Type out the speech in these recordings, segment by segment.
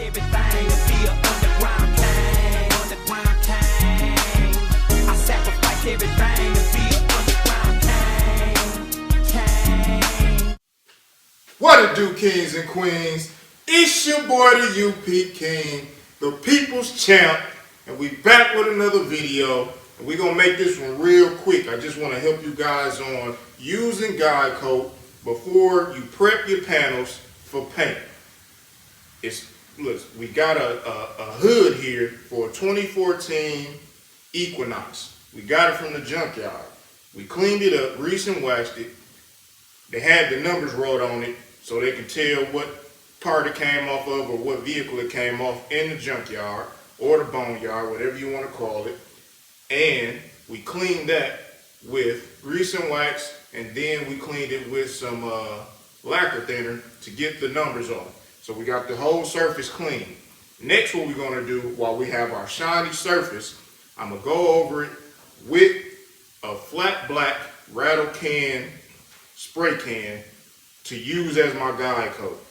everything to be an underground king. Underground king. I sacrifice everything to be an underground king. What it do, kings and queens? It's your boy, the UP King, the people's champ, and we back with another video. And we're gonna make this one real quick. I just want to help you guys on using guide coat before you prep your panels for paint. Look, we got a hood here for a 2014 Equinox. We got it from the junkyard. We cleaned it up, greased and waxed it. They had the numbers wrote on it so they can tell what part it came off of or what vehicle it came off in the junkyard or the boneyard, whatever you want to call it. And we cleaned that with grease and wax, and then we cleaned it with some lacquer thinner to get the numbers on. So we got the whole surface clean. Next, what we're going to do while we have our shiny surface, I'm going to go over it with a flat black rattle can, spray can, to use as my guide coat.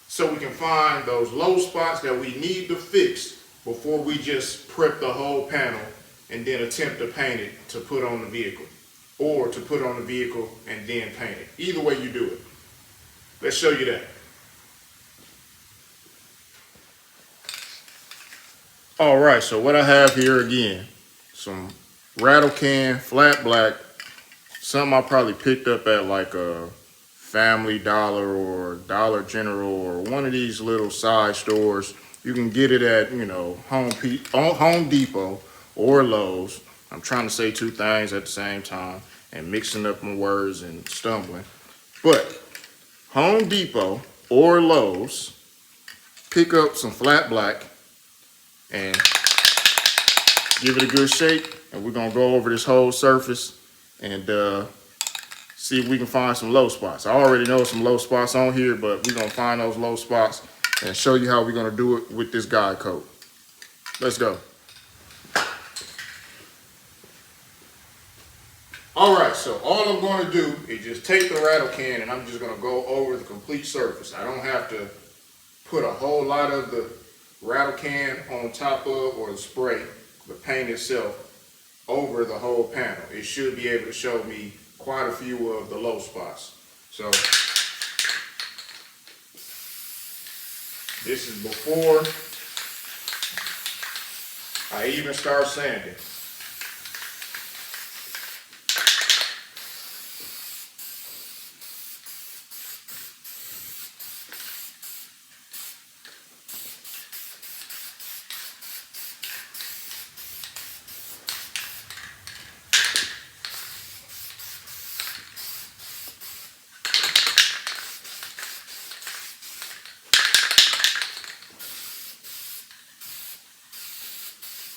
So we can find those low spots that we need to fix before we just prep the whole panel and then attempt to paint it to put on the vehicle, or to put on the vehicle and then paint it. Either way you do it. Let's show you that. All right, so what I have here again, some rattle can, flat black, something I probably picked up at like a Family Dollar or Dollar General or one of these little side stores. You can get it at, Home Depot or Lowe's. I'm trying to say two things at the same time and mixing up my words and stumbling. But Home Depot or Lowe's, pick up some flat black and give it a good shake. And we're gonna go over this whole surface and see if we can find some low spots. I already know some low spots on here, but we're gonna find those low spots and show you how we're gonna do it with this guide coat. Let's go. All right, so all I'm gonna do is just take the rattle can and I'm just gonna go over the complete surface. I don't have to put a whole lot of the rattle can on top of, or the spray, the paint itself, over the whole panel. It should be able to show me quite a few of the low spots. So this is before I even start sanding.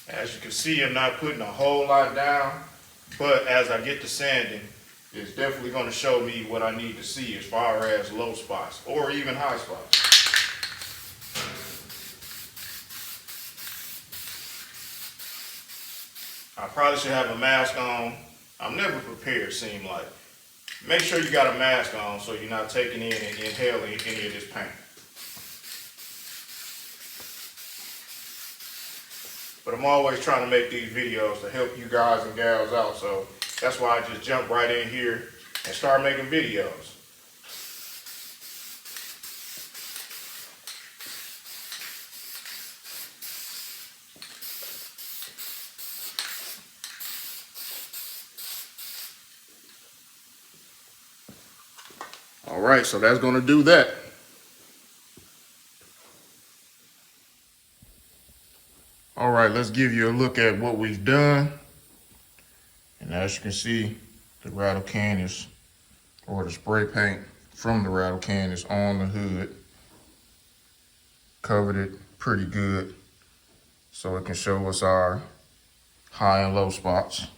As you can see, I'm not putting a whole lot down, but as I get to sanding, it's definitely going to show me what I need to see as far as low spots or even high spots. I probably should have a mask on. I'm never prepared, seem like. Make sure you got a mask on so you're not taking in and inhaling any of this paint. But I'm always trying to make these videos to help you guys and gals out, so that's why I just jump right in here and start making videos. All right, so that's going to do that. All right, let's give you a look at what we've done. And as you can see, the rattle can is, or the spray paint from the rattle can is on the hood. Covered it pretty good so it can show us our high and low spots.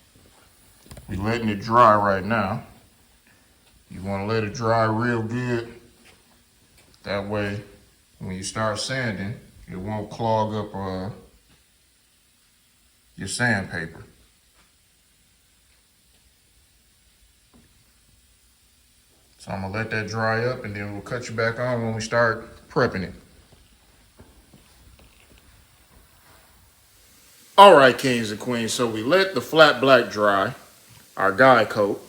We're letting it dry right now. You want to let it dry real good. That way, when you start sanding, it won't clog up your sandpaper. So I'm gonna let that dry up and then we'll cut you back on when we start prepping it. All right, kings and queens. So we let the flat black dry, our guide coat.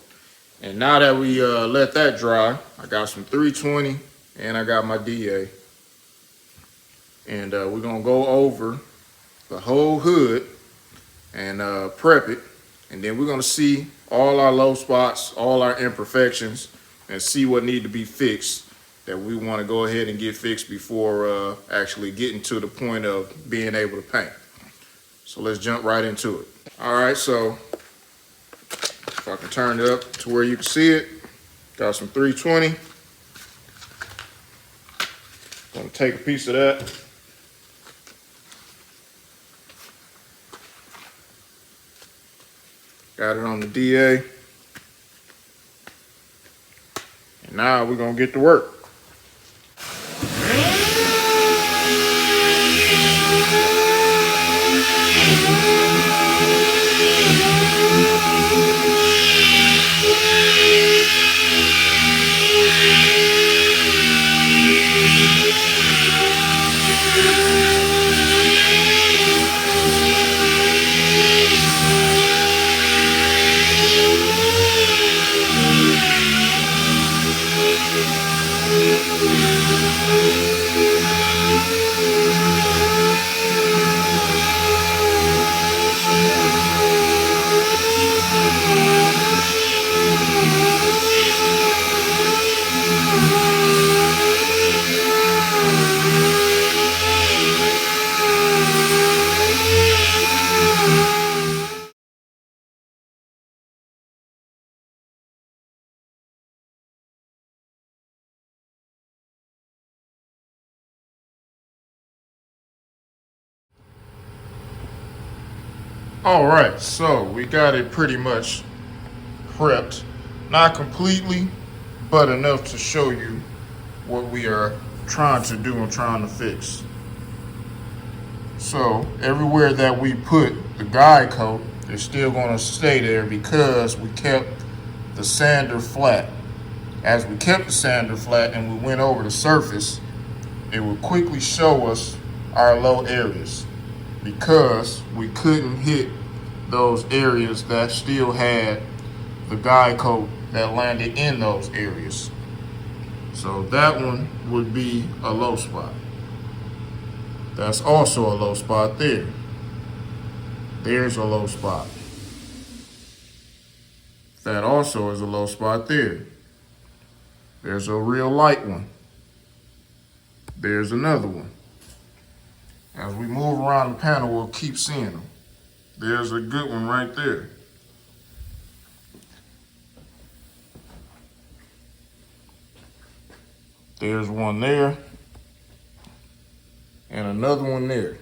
And now that we let that dry, I got some 320 and I got my DA. And we're going to go over the whole hood and prep it. And then we're going to see all our low spots, all our imperfections, and see what need to be fixed that we want to go ahead and get fixed before actually getting to the point of being able to paint. So let's jump right into it. All right, so if I can turn it up to where you can see it, got some 320. Gonna take a piece of that. Got it on the DA. And now we're gonna get to work. All right, so we got it pretty much prepped. Not completely, but enough to show you what we are trying to do and trying to fix. So everywhere that we put the guide coat is still going to stay there because we kept the sander flat. As we kept the sander flat and we went over the surface, it would quickly show us our low areas because we couldn't hit those areas that still had the guide coat that landed in those areas. So that one would be a low spot. That's also a low spot there. There's a low spot. That also is a low spot there. There's a real light one. There's another one. As we move around the panel, we'll keep seeing them. There's a good one right there. There's one there. And another one there.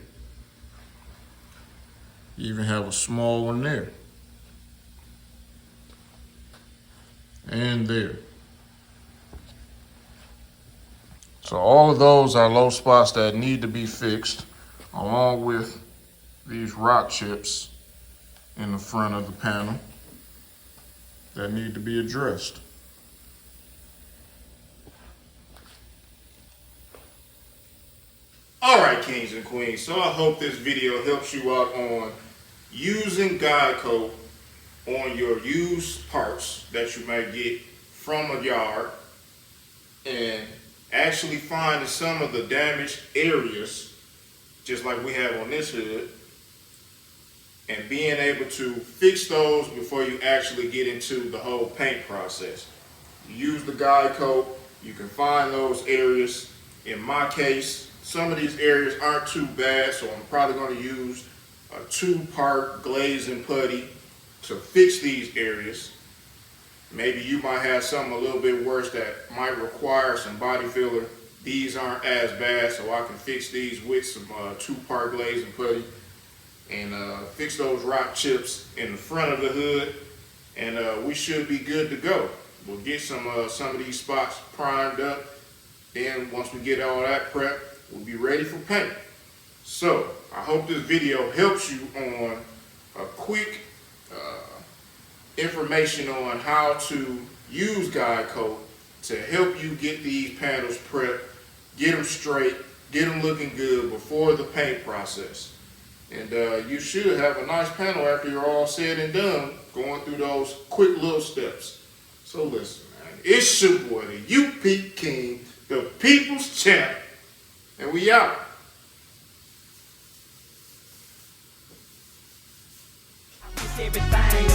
You even have a small one there. And there. So all of those are low spots that need to be fixed, along with these rock chips in the front of the panel that need to be addressed. All right, kings and queens, so I hope this video helps you out on using guide coat on your used parts that you may get from a yard and actually finding some of the damaged areas, just like we have on this hood, and being able to fix those before you actually get into the whole paint process. You use the guide coat, you can find those areas. In my case, some of these areas aren't too bad, so I'm probably going to use a 2-part glaze and putty to fix these areas. Maybe you might have something a little bit worse that might require some body filler. These aren't as bad, so I can fix these with some 2-part glaze and putty and fix those rock chips in the front of the hood, and we should be good to go. We'll get some of these spots primed up. Then once we get all that prepped, we'll be ready for paint. So I hope this video helps you on a quick information on how to use guide coat to help you get these panels prepped, get them straight, get them looking good before the paint process. And you should have a nice panel after you're all said and done, going through those quick little steps. So listen, man, it's your boy, the UP King, the People's Champ, and we out. Everything